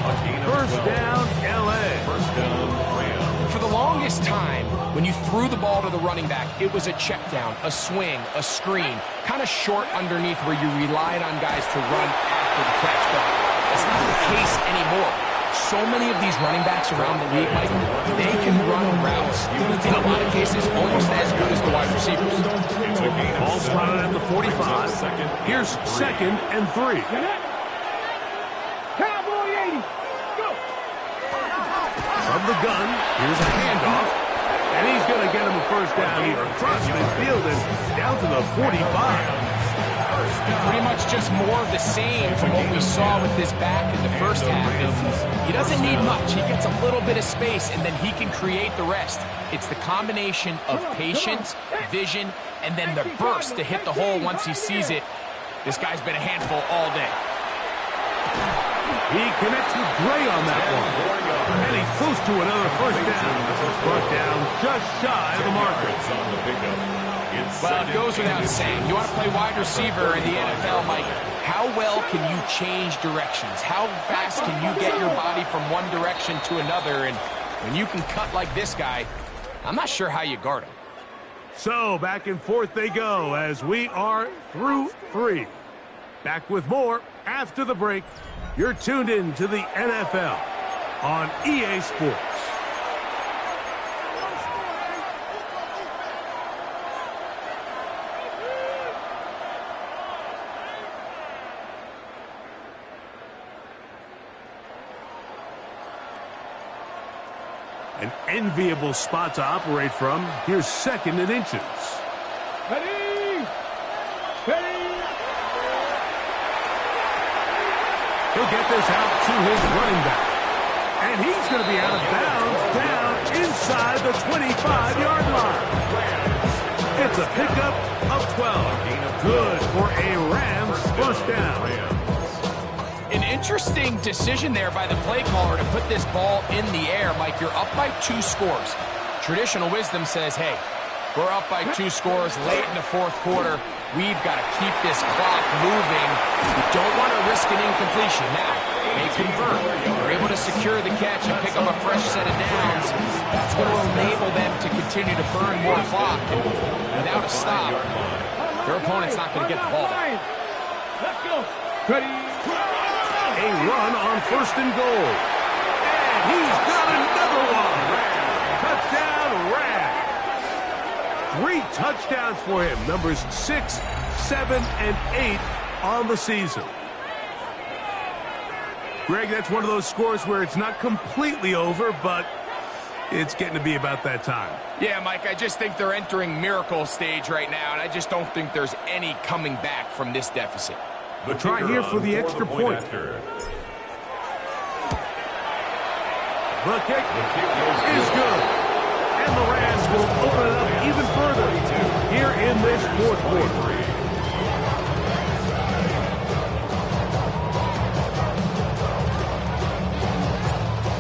S3: First down, L.A.
S4: First down, Rams.
S6: For the longest time, when you threw the ball to the running back, it was a check down, a swing, a screen, kind of short underneath where you relied on guys to run after the catch. But that's not the case anymore. So many of these running backs around the league, Mike, they can run routes, in a lot of cases, almost as good as the wide receivers.
S3: Ball spotted at the 45. Here's second and 3.
S5: Cowboys!
S3: from the gun. Here's a handoff. And he's going to get him a first down here across midfield and down to the 45.
S6: Pretty much just more of the same from what we saw with this back in the first half. He doesn't need much. He gets a little bit of space, and then he can create the rest. It's the combination of patience, vision, and then the burst to hit the hole once he sees it. This guy's been a handful all day.
S3: He connects with Gray on that one. And he's close to another first down. Brought down just shy of the marker.
S6: Well, it goes without saying. You want to play wide receiver in the NFL, Mike. How well can you change directions? How fast can you get your body from one direction to another? And when you can cut like this guy, I'm not sure how you guard him.
S3: So back and forth they go as we are through 3. Back with more after the break. You're tuned in to the NFL on EA Sports. An enviable spot to operate from. Here's 2nd and inches.
S5: Ready! Ready!
S3: He'll get this out to his running back. And he's going to be out of bounds down inside the 25-yard line. It's a pickup of 12. Good for a Rams first down.
S6: An interesting decision there by the play caller to put this ball in the air. Mike, you're up by 2 scores. Traditional wisdom says, hey, we're up by 2 scores late in the 4th quarter. We've got to keep this clock moving. We don't want to risk an incompletion. Now, they convert. They're able to secure the catch and pick up a fresh set of downs. That's going to enable them to continue to burn more clock. And without a stop, their opponent's not going to get the ball.
S5: Let's go. Ready?
S3: A run on 1st and goal. And he's got another one. Touchdown, Rams. 3 touchdowns for him. Numbers 6, 7, and 8 on the season. Greg, that's one of those scores where it's not completely over, but it's getting to be about that time.
S6: Yeah, Mike, I just think they're entering miracle stage right now, and I just don't think there's any coming back from this deficit.
S3: The try here for the extra point. The kick is good. And the Rams will open it up even further here in this 4th quarter.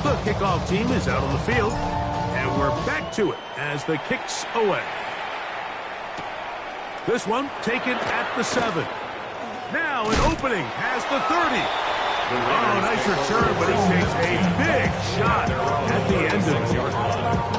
S3: The kickoff team is out on the field. And we're back to it as the kick's away. This one taken at the 7. Now an opening has the 30. Oh, nice return, but he takes a big shot at the end of the yard line.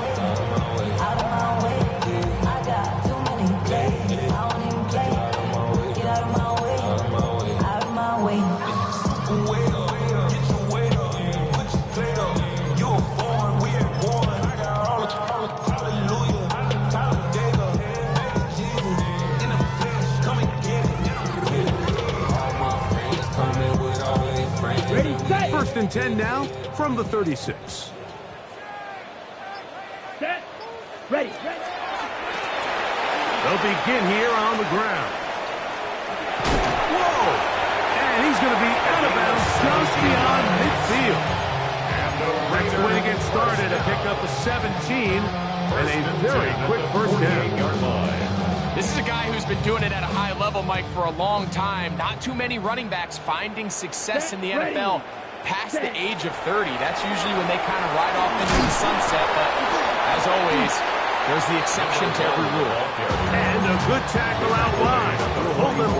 S3: First and 10 now from the 36.
S5: Set. Ready.
S3: They'll begin here on the ground. Whoa! And he's going to be out of bounds just beyond midfield. Next way to get started, a pickup of 17 and a very quick first down.
S6: This is a guy who's been doing it at a high level, Mike, for a long time. Not too many running backs finding success in the NFL past the age of 30. That's usually when they kind of ride off into the sunset, but as always, there's the exception to every rule.
S3: And a good tackle out wide. Hold them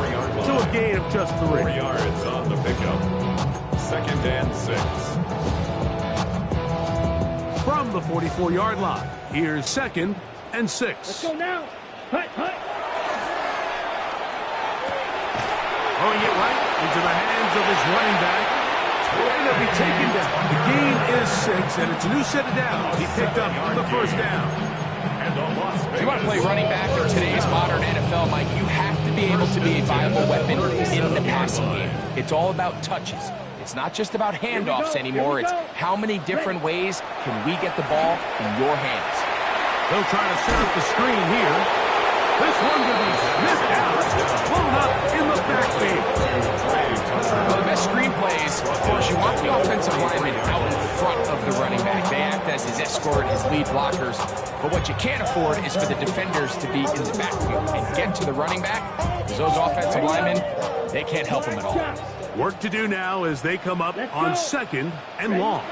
S3: to a gain of just 3.
S4: 4 yards on the pickup. 2nd and 6.
S3: From the 44-yard line, here's 2nd and 6.
S5: Let's go now. Hut.
S3: Throwing it right into the hands of his running back. And he'll be taken down. The gain is 6, and it's a new set of downs. He picked up the first down.
S6: If you want to play running back in today's modern NFL, Mike, you have to be able to be a viable weapon in the passing game. It's all about touches. It's not just about handoffs anymore. It's how many different ways can we get the ball in your hands.
S3: They'll try to set up the screen here. This one will be sniffed out, blown up in the backfield.
S6: Well, the best screen plays, of course, you want the offensive lineman out in front of the running back. They act as his escort, his lead blockers. But what you can't afford is for the defenders to be in the backfield and get to the running back, because those offensive linemen, they can't help him at all.
S3: Work to do now as they come up on 2nd and long.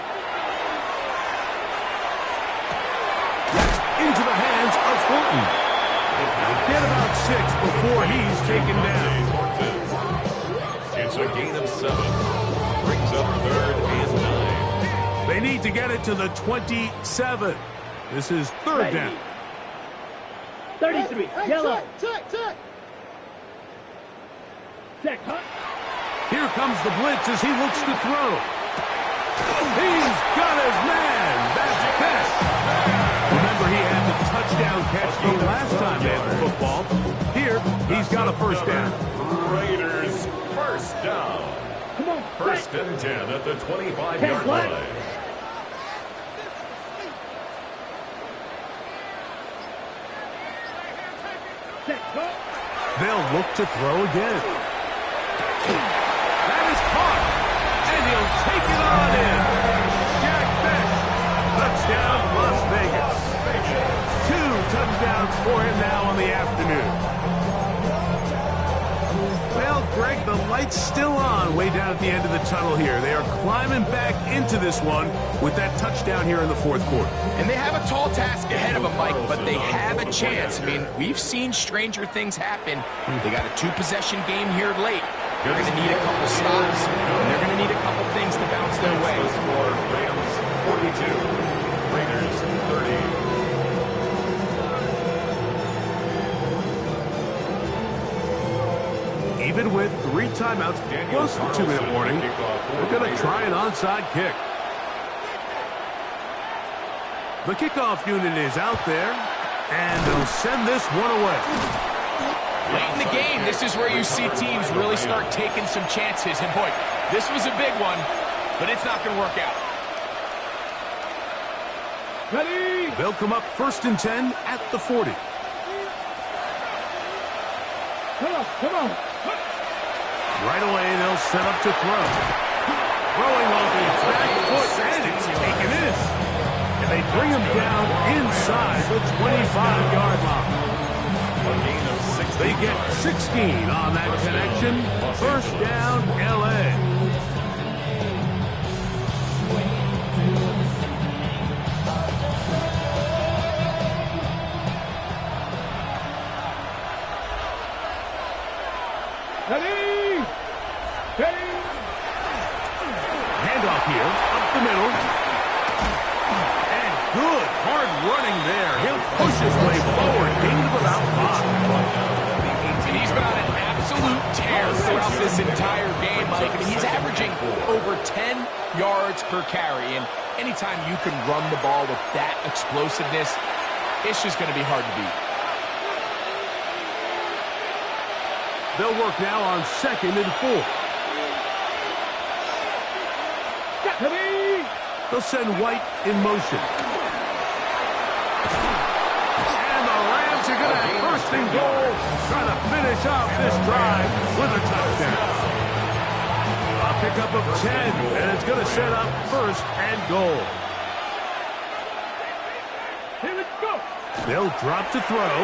S3: That's into the hands of Fulton. Get about 6 before he's taken down.
S4: It's a gain of 7. Brings up 3rd and 9.
S3: They need to get it to the 27. This is 3rd down.
S5: 33, yellow. Check,
S3: Here comes the blitz as he looks to throw. He's got his man. That's Best. Remember, he had the touchdown catch the last time they had the football. Here, he's got a 1st down.
S4: Raiders, 1st down.
S5: Come on.
S4: 1st and 10 at the 25-yard line.
S3: They'll look to throw again. That is caught, and he'll take it on in. Jack Best, touchdown Las Vegas. 2 touchdowns for him now on the afternoon. Well, Greg, the light's still on way down at the end of the tunnel here. They are climbing back into this one with that touchdown here in the 4th quarter.
S6: And they have a tall task ahead of them, Mike, but they have a chance. I mean, we've seen stranger things happen. They got a 2-possession game here late. They're going to need a couple stops, and they're going to need a couple things to bounce their way.
S4: Score, Rams 42, Raiders 30.
S3: Even with 3 timeouts, close to the 2-minute warning, they're going to try an onside kick. The kickoff unit is out there, and they'll send this one away.
S6: Late in the game, this is where you see teams really start taking some chances. And boy, this was a big one, but it's not going to work out.
S5: Ready?
S3: They'll come up 1st and 10 at the 40.
S5: Come on.
S3: Right away, they'll set up to throw. Throwing off his back foot, and it's taken in. And they bring him down inside the 25-yard line. They get 16 on that connection. 1st down, L.A. Handoff here, up the middle. And good, hard running there. He'll push his way forward, gain of about 5.
S6: And he's been on an absolute tear throughout this entire game, Mike. I mean, he's averaging over 10 yards per carry. And anytime you can run the ball with that explosiveness, it's just going to be hard to beat.
S3: They'll work now on 2nd and 4. They'll send White in motion. And the Rams are going to have 1st and goal, trying to finish off this drive with a touchdown. A pickup of 10, and it's going to set up 1st and goal.
S5: Here we go.
S3: They'll drop to throw.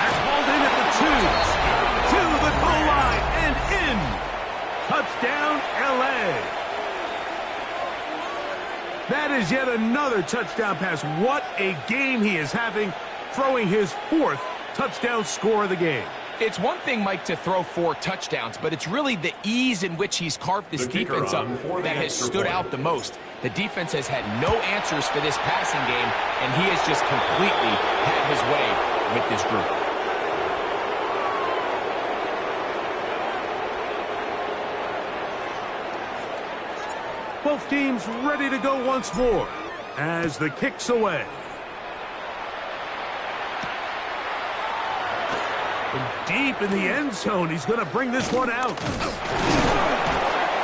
S3: That's hauled in at the 2. To the goal line and in. Touchdown, L.A. That is yet another touchdown pass. What a game he is having, throwing his 4th touchdown score of the game.
S6: It's one thing, Mike, to throw 4 touchdowns, but it's really the ease in which he's carved this defense up that has stood out the most. The defense has had no answers for this passing game, and he has just completely had his way with this group.
S3: Both teams ready to go once more as the kick's away. And deep in the end zone, he's going to bring this one out.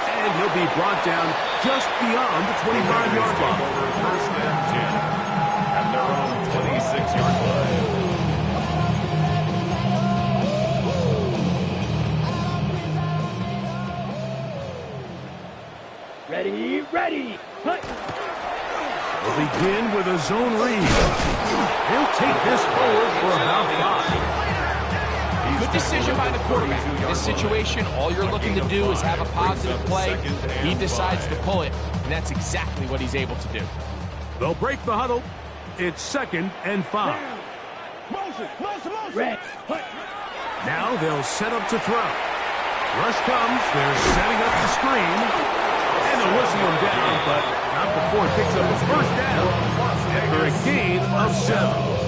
S3: And and he'll be brought down just beyond the 25-yard line.
S4: First and 10 at their own 26-yard line.
S5: Ready, ready. Hut.
S3: They'll begin with a zone read. He'll take this forward for about 5.
S6: Good decision by the quarterback. In this situation, all you're looking to do is have a positive play. He decides to pull it, and that's exactly what he's able to do.
S3: They'll break the huddle. It's 2nd and 5.
S5: Motion. Red. Hut.
S3: Now they'll set up to throw. Rush comes. They're setting up the screen. And they'll whistle him down, but not before it picks up his first down after a gain of 7.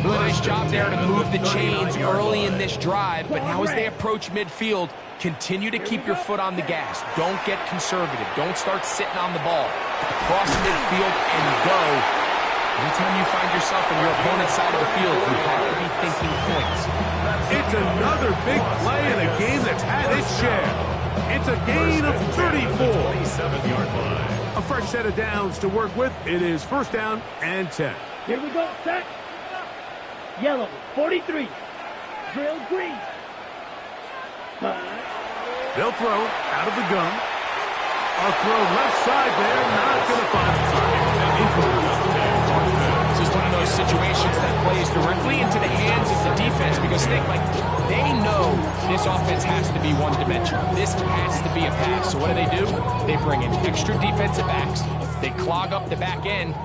S6: Really nice job there to move the chains early in this drive, but now as they approach midfield, continue to keep your foot on the gas. Don't get conservative. Don't start sitting on the ball. Cross midfield and go. Anytime you find yourself on your opponent's side of the field, you have to be thinking points.
S3: It's another big play in a game that's had its share. It's a gain of 34.
S4: 27-yard line.
S3: A fresh set of downs to work with. It is 1st down and 10.
S5: Here we go, set. Yellow, 43. Drill green.
S3: They'll throw out of the gun. A throw left side there, not going to find it.
S6: This is one of those situations that plays directly into the hands of the defense because they know this offense has to be one-dimensional. This has to be a pass. So what do? They bring in extra defensive backs. They clog up the back end.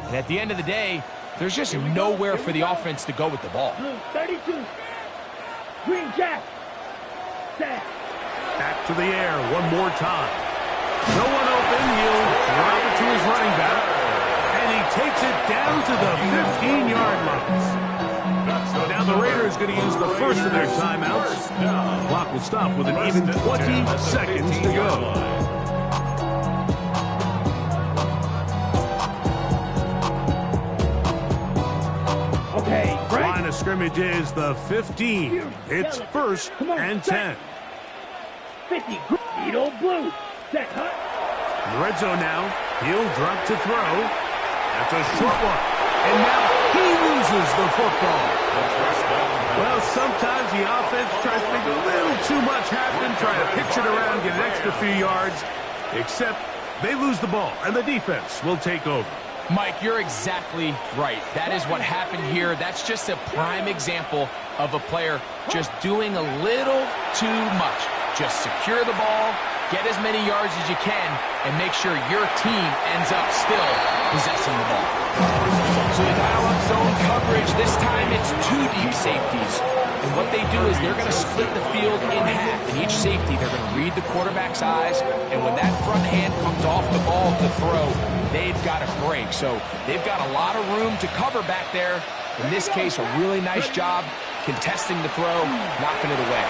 S6: And at the end of the day, there's just nowhere for the offense to go with the ball.
S5: Blue, 32. Green jack. Set.
S3: Back to the air one more time. No one open. He'll drop it to his running back. And he takes it down to the 15-yard line. So now the Raiders going to use the first of their timeouts. The clock will stop with an even 20 seconds to go.
S5: Okay,
S3: Line of scrimmage is the 15. It's 1st and 10.
S5: 50. Needle blue. Set. Hut.
S3: In the red zone now. He'll drop to throw. That's a short one. And now he loses the football. Well, sometimes the offense tries to make a little too much happen, try to pitch it around, get an extra few yards, except they lose the ball, and the defense will take over.
S6: Mike, you're exactly right. That is what happened here. That's just a prime example of a player just doing a little too much. Just secure the ball, get as many yards as you can, and make sure your team ends up still possessing the ball. So they dial up zone coverage. This time it's 2 deep safeties. And what they do is they're going to split the field in half. In each safety, they're going to read the quarterback's eyes. And when that front hand comes off the ball to throw, they've got a break. So they've got a lot of room to cover back there. In this case, a really nice job contesting the throw, knocking it away.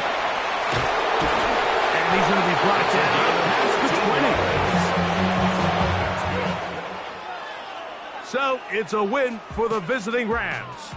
S3: And he's going to be brought down past the 20. So it's a win for the visiting Rams.